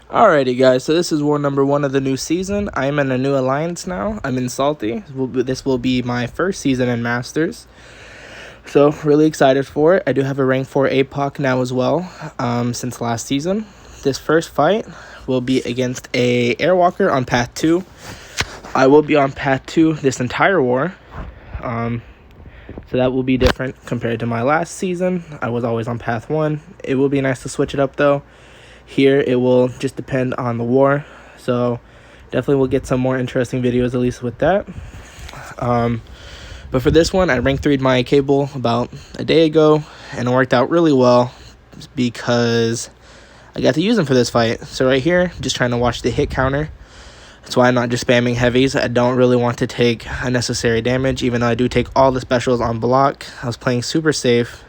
Alrighty, guys, so this is war number 1 of the new season. I'm in a new alliance now. I'm in Sålty. This will be my first season in Masters. So, really excited for it. I do have a rank 4 APOC now as well, since last season. This first fight will be against a Airwalker on Path 2. I will be on Path 2 this entire war. So that will be different compared to my last season. I was always on Path 1. It will be nice to switch it up, though. Here, it will just depend on the war. So, definitely we'll get some more interesting videos, at least with that. But for this one, I rank 3'd my cable about a day ago, and it worked out really well because I got to use them for this fight. So right here, just trying to watch the hit counter. That's why I'm not just spamming heavies. I don't really want to take unnecessary damage, even though I do take all the specials on block. I was playing super safe.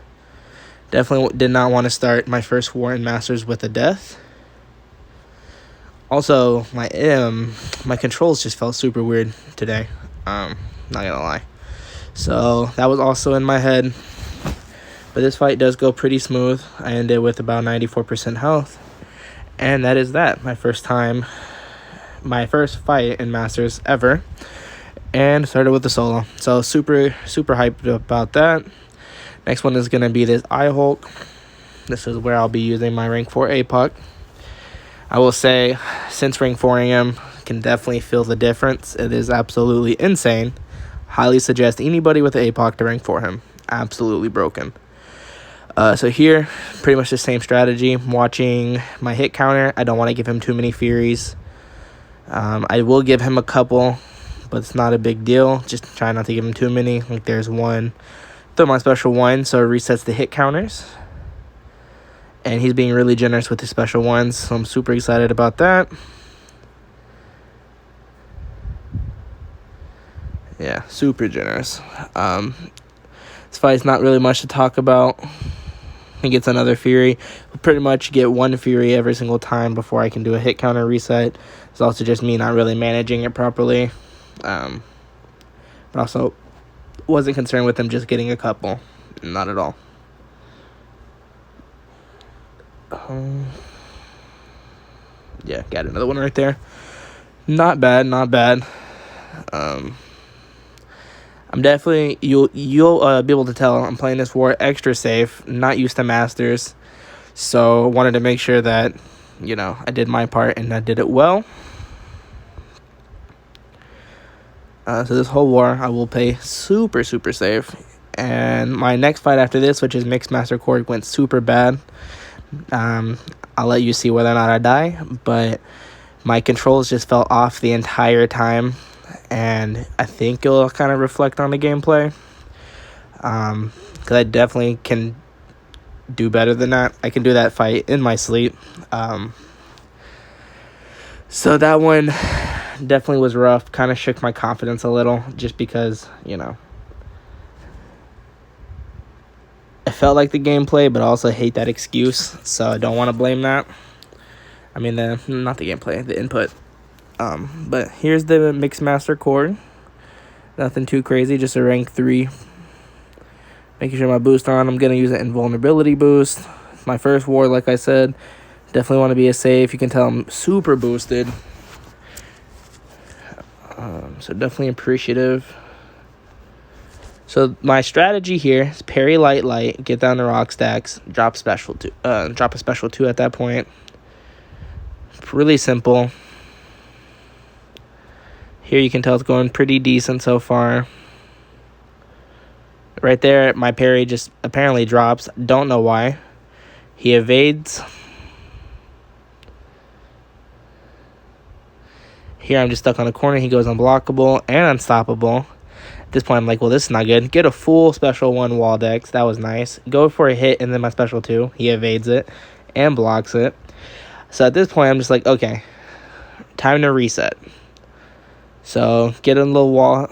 Definitely did not want to start my first war in Masters with a death. Also, my controls just felt super weird today. Not gonna lie. So that was also in my head. But this fight does go pretty smooth. I ended with about 94% health. And that is that. My first fight in Masters ever. And started with the solo. So super hyped about that. Next one is going to be this Hulk. This is where I'll be using my rank 4 APOC. I will say, since rank 4ing him, can definitely feel the difference. It is absolutely insane. Highly suggest anybody with the APOC to rank 4 him. Absolutely broken. So here, pretty much the same strategy. I'm watching my hit counter. I don't want to give him too many Furies. I will give him a couple, but it's not a big deal. Just try not to give him too many. Like there's one. Throw my special 1, so it resets the hit counters. And he's being really generous with his special 1s, so I'm super excited about that. Yeah, super generous. This fight's not really much to talk about. He gets another Fury. We'll pretty much get 1 Fury every single time before I can do a hit counter reset. It's also just me not really managing it properly. But also wasn't concerned with him just getting a couple. Not at all. Yeah, got another one right there. Not bad. I'm definitely, you'll be able to tell I'm playing this war extra safe, not used to Masters. So wanted to make sure that, I did my part and I did it well. So this whole war, I will play super safe. And my next fight after this, which is Mixed Master Cord, went super bad. I'll let you see whether or not I die. But my controls just fell off the entire time. And I think it'll kind of reflect on the gameplay. Because I definitely can do better than that. I can do that fight in my sleep. So that one definitely was rough. Kind of shook my confidence a little. Just because, I felt like the gameplay, but I also hate that excuse. So I don't want to blame that. I mean, not the gameplay, the input. But here's the Mixed Master Cord. Nothing too crazy, just a rank 3. Making sure my boost on. I'm going to use an invulnerability boost. My first war, like I said. Definitely want to be a safe. You can tell I'm super boosted. So definitely appreciative. So my strategy here is parry light, get down the rock stacks, drop a special 2 at that point. Really simple. Here you can tell it's going pretty decent so far. Right there, my parry just apparently drops. Don't know why. He evades. Here I'm just stuck on a corner. He goes unblockable and unstoppable. At this point, I'm like, well, this is not good. Get a full special 1 wall dex. That was nice. Go for a hit and then my special 2. He evades it and blocks it. So at this point, I'm just like, okay, time to reset. So get a little wall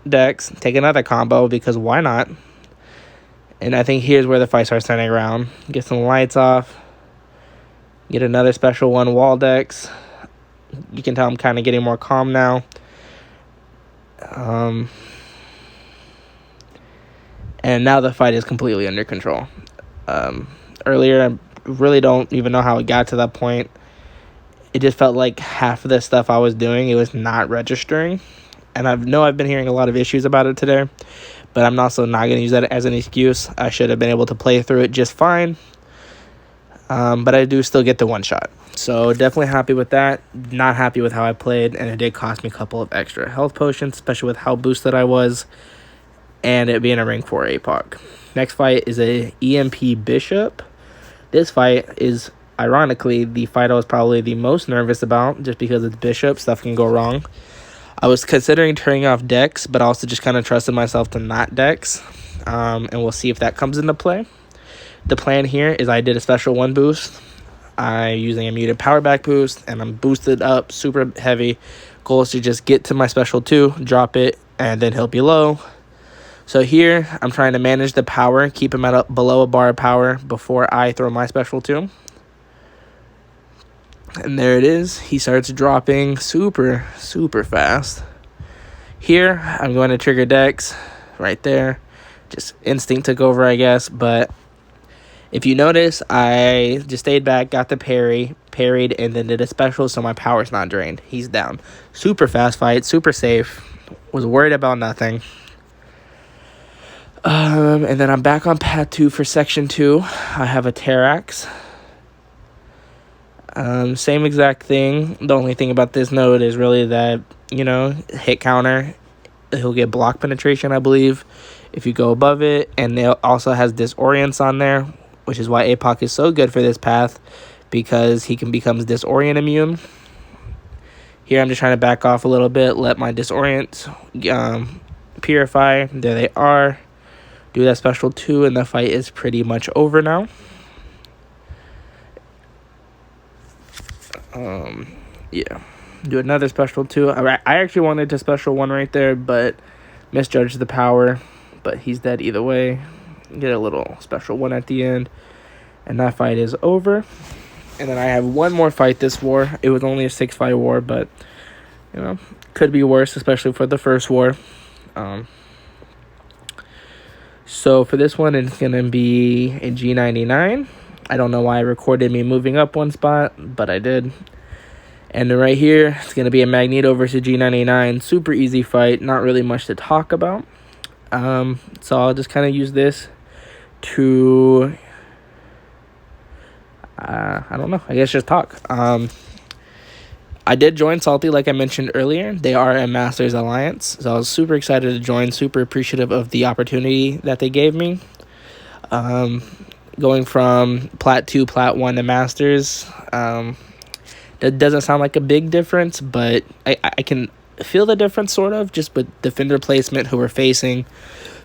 dex, take another combo because why not? And I think here's where the fight starts turning around. Get some lights off. Get another special 1 wall dex. You can tell I'm kind of getting more calm now. And now the fight is completely under control. Earlier, I really don't even know how it got to that point. it just felt like half of the stuff I was doing, it was not registering. And I've been hearing a lot of issues about it today, but I'm also not going to use that as an excuse. I should have been able to play through it just fine. But I do still get the one shot. So definitely happy with that. Not happy with how I played, and it did cost me a couple of extra health potions, especially with how boosted I was, and it being a rank 4 APOC. Next fight is a EMP Bishop. This fight is, ironically, the fight I was probably the most nervous about, just because it's Bishop, stuff can go wrong. I was considering turning off Dex, but also just kind of trusted myself to not Dex, and we'll see if that comes into play. The plan here is I did a special 1 boost. I'm using a muted power back boost, and I'm boosted up super heavy. Goal is to just get to my special 2, drop it, and then he'll be low. So here, I'm trying to manage the power, keep him at below a bar of power before I throw my special 2. And there it is. He starts dropping super, super fast. Here, I'm going to trigger Dex right there. Just instinct took over, I guess, but if you notice, I just stayed back, got the parried, and then did a special, so my power's not drained. He's down. Super fast fight, super safe. Was worried about nothing. And then I'm back on path 2 for section 2. I have a Terax. Same exact thing. The only thing about this node is really that, hit counter. He'll get block penetration, I believe, if you go above it. And it also has disorients on there, which is why APOC is so good for this path, because he can become disorient immune. Here I'm just trying to back off a little bit, let my disorient purify. There they are. Do that special 2, and the fight is pretty much over now. Yeah. Do another special 2. I actually wanted to special 1 right there, but misjudged the power. But he's dead either way. Get a little special 1 at the end, and that fight is over. And then I have one more fight this war. It was only a 6-fight war, but could be worse, especially for the first war. So for this one, it's gonna be a G99. I don't know why I recorded me moving up 1 spot, but I did. And then right here, it's gonna be a Magneto versus G99. Super easy fight, not really much to talk about. So I'll just kind of use this to I don't know, I guess just talk. I did join Sålty, like I mentioned earlier. They are a Masters Alliance, so I was super excited to join, super appreciative of the opportunity that they gave me. Going from Plat 2, Plat 1 to Masters, that doesn't sound like a big difference, but I can feel the difference, sort of, just with defender placement, who we're facing,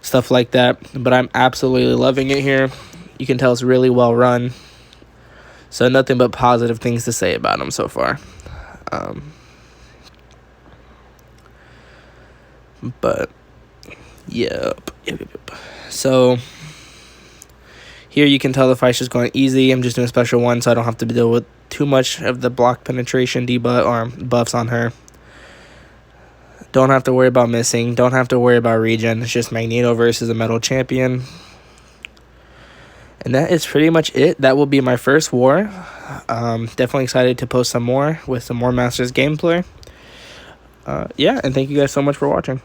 stuff like that. But I'm absolutely loving it here. You can tell it's really well run. So nothing but positive things to say about them so far. But yep. So here you can tell the fight's just going easy. I'm just doing a special 1, so I don't have to deal with too much of the block penetration debuff or buffs on her. Don't have to worry about missing. Don't have to worry about regen. It's just Magneto versus a metal champion. And that is pretty much it. That will be my first war. Definitely excited to post some more with some more Masters gameplay. Yeah, and thank you guys so much for watching.